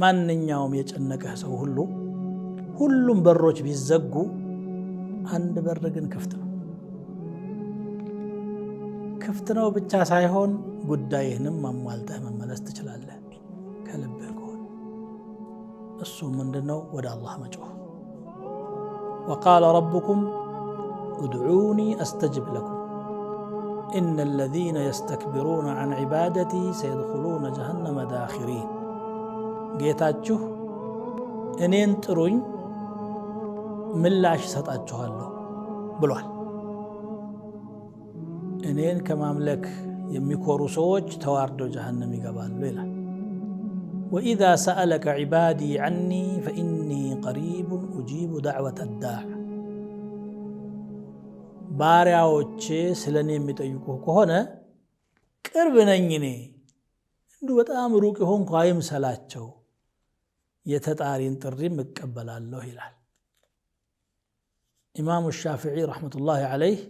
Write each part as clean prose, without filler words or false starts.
ማንኛውም የጨነቀህ ሰው ሁሉም በሮች ቢዘጉ አንድ በር ግን ክፍት ነው ብቻ ሳይሆን ጉዳይህንም ማሟልተህ መመለስ ትችላለህ ከልብህ ከሆነ እሱ ምንድነው ወደ አላህ መጮህ وقال ربكم ادعوني استجب لكم ان الذين يستكبرون عن عبادتي سيدخلون جهنم داخرين ጌታችሁ እኔን ጥሩኝ ምላሽ ሰጣችኋለሁ ብሏል እኔን ከማምለክ የሚኮሩ ሰዎች ተዋርደው ጀሃነም ይገባሉ ይላል وإذا سألك عبادي عني فإني قريب أجيب دعوة الداع ባሪያዎቼ ስለኔ የሚጠይቁህ ከሆነ ቅርብ ነኝ እኔ እንዱ በጣም ሩቅ ሆንኩ አይምሰላቸው የተጣሪን ጥሪም እቀበላለሁ ይላል ኢማሙ ሻፊዒ ረሕመቱላሂ ዐለይህ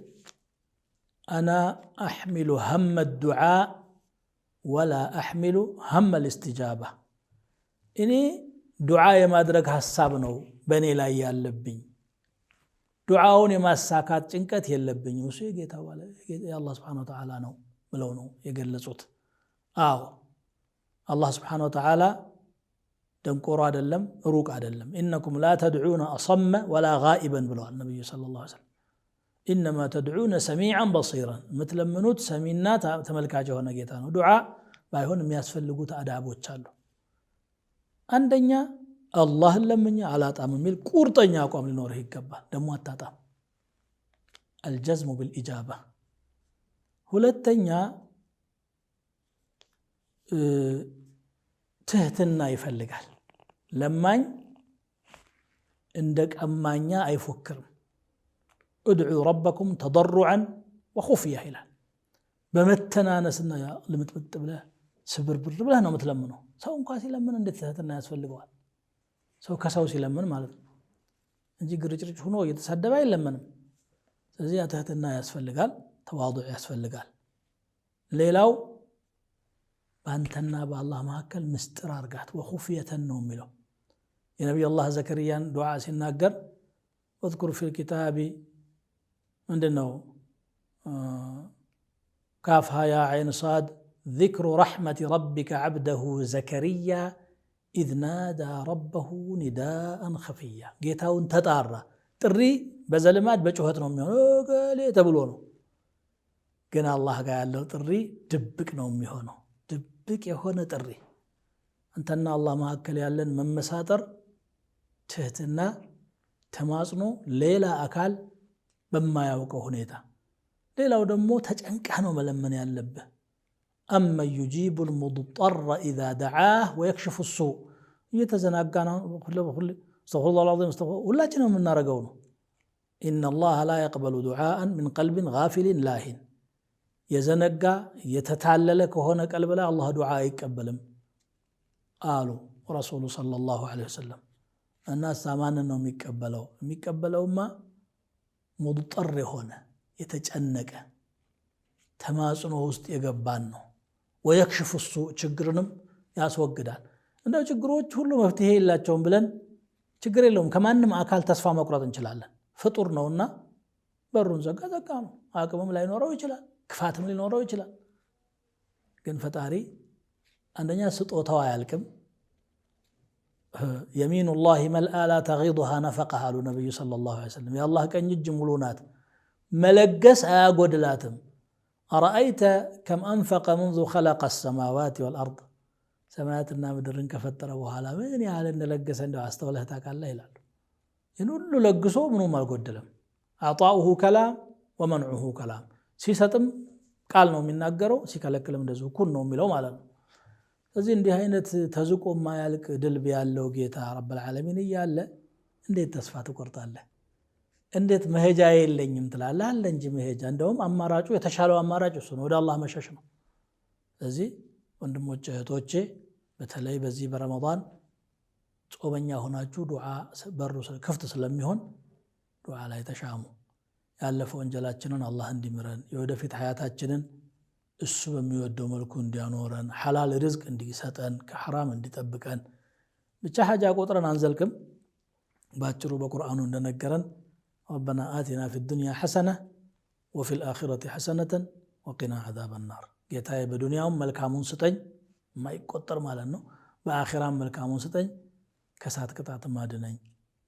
أنا أحمل هم الدعاء ولا أحمل هم الاستجابة إني دعاء ما أدرك حساب نو بني لا يالبين دعاوني ما ساكات جنكت يالبين وسي جيتا ولا يا الله سبحانه وتعالى نو ملونو يقل صوت الله سبحانه وتعالى دنكور عدلم روك عدلم إنكم لا تدعون أصم ولا غائبا بلو النبي صلى الله عليه وسلم إنما تدعون سميعا بصيرا مثل منوت سمينا تملكاجه هنا جيتانو دعاء بايهون የሚያስፈልጉት አዳቦች አሉ አንደኛ አላህን ለምኛ አላጣም የሚል ቁርጠኛ አቋም ሊኖርህ ይገባል ደሞ አታጣም الجزم بالإجابة ሁለተኛ ትህትና ይፈልጋል ለማኝ እንደ ቀማኛ አይፎክርም ادعوا ربكم تضرعا وخفية إلى بمتنانسنا يا لمتمت بلا سبربر بلا ነው የምትለምነው ሰው እንኳን ሲለምን እንዴት ትህትና ያስፈልገዋል ሰው ከሰው ሲለምን ማለት ነው እንጂ ግርጭርጭ ሆኖ እየተሳደበ አይለምንም ስለዚህ ትህትና ያስፈልጋል ተዋዱዕ ያስፈልጋል ሌላው ባንተና በአላህ መካከል ምስጥር አርጋት ወኹፊየተን ነው የሚለው የነብዩ አላህ ዘከርያን ዱዓ ሲናገር اذكر في الكتاب عندنا كافها يا عين صاد ذكر رحمة ربك عبده زكريا إذ نادى ربه نداء خفيا جيتاون تطارا ጥሪ በዘልማት በጩኸት ነው የሚሆነው ገሌ ተብሎ ነው ግን አላህ ጋር ያለው ጥሪ ድብቅ ነው የሚሆነው ድብቅ የሆነ ጥሪ አንተና አላህ መካከል ያለን መመሳጠር ትህትና ተማጽኖ ሌላ አካል በማያውቀው ሁኔታ ሌላው ደግሞ ተጨንቀህ ነው መለመን ያለብህ أما يجيب المضطر إذا دعاه ويكشف السوء يتزناقنا استغفر الله العظيم ولاجنا من نارقونه إن الله لا يقبل دعاء من قلب غافل لاهن يزنقا يتتعللك وهنا قلب لا الله دعاء يقبلم قالوا رسول صلى الله عليه وسلم الناس سامانا انهم يقبلوا ما مضطر هنا يتجنق تماصنه ውስጥ የገባን ነው ويكشف السوء ችግርንም ያስወግዳል እንደው ችግሮች ሁሉ መፍትሄ የላቸውም ብለን ችግር የለውም ከማንም አካል ተስፋ መቁረጥ እንችላለን ፍጡር ነውና በሩን ዘጋ ነው አቅምም ላይኖረው ይችላል ክፋትም ሊኖረው ይችላል ግን ፈጣሪ አንደኛ ስጦታው አያልቅም يمين الله ملأ لا تغيضها نفقها النبي صلى الله عليه وسلم يا الله كان يجي ملونات ملقس اغدلاتم ارايت كم انفق منذ خلق السماوات والارض سماواتنا مدرن كفتره بኋላ ምን ያህል እንደለገሰ እንደው አስተውለህ ታውቃለህ ይላል ይሁሉ ለግሶ ምንም አልጎደለም አጣኡሁ ከላም ወመንዑሁ ከላም ሲሰጥም ቃል ነው የሚናገረው ሲከለክልም እንደዚሁ ኩን ነው የሚለው ማለት ነው ስለዚህ እንዲህ አይነት ተዝቆ ማያልቅ ድልብ ያለው ጌታ ረብ العالمين እያለ እንዴት ተስፋ ትቆርጣለህ እንዴት መሄጃ የለኝም ትላለህ አለ እንጂ መሄጃ እንደውም አማራጩ የተሻለው አማራጭ እሱ ነው ወደ አላህ መሸሽ ነው ስለዚህ ወንድሞቼ እህቶቼ በተለይ በዚህ በረመዳን ጾመኛ ሆናችሁ ዱዓ በሩ ክፍት ስለሚሆን ዱዓ ላይ ተሻሙ ያለፈው ወንጀላችንን አላህ እንዲምረን የወደፊት ሐያታችንን እሱ በሚወደው መልኩ እንዲያኖረን ሐላል ርዝቅ እንዲሰጠን ከሐራም እንዲጠብቀን ብቻ ሐጃ ቆጥረን አንዘልክም ባጭሩ በቁርአኑ እንደነገረን ربنا آتنا في الدنيا حسنة وفي الآخرة حسنة وقنا عذاب النار ጌታዬ በዱንያውም መልካሙን ስጠኝ ማይቆጠር ማለት ነው በአኺራም መልካሙን ስጠኝ ከሳት ቅጣት ማድነኝ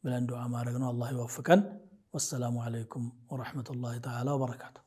ብለን ዱዓ ማድረግ ነው አላህ ይወፍቀን والسلام عليكم ورحمة الله تعالى وبركاته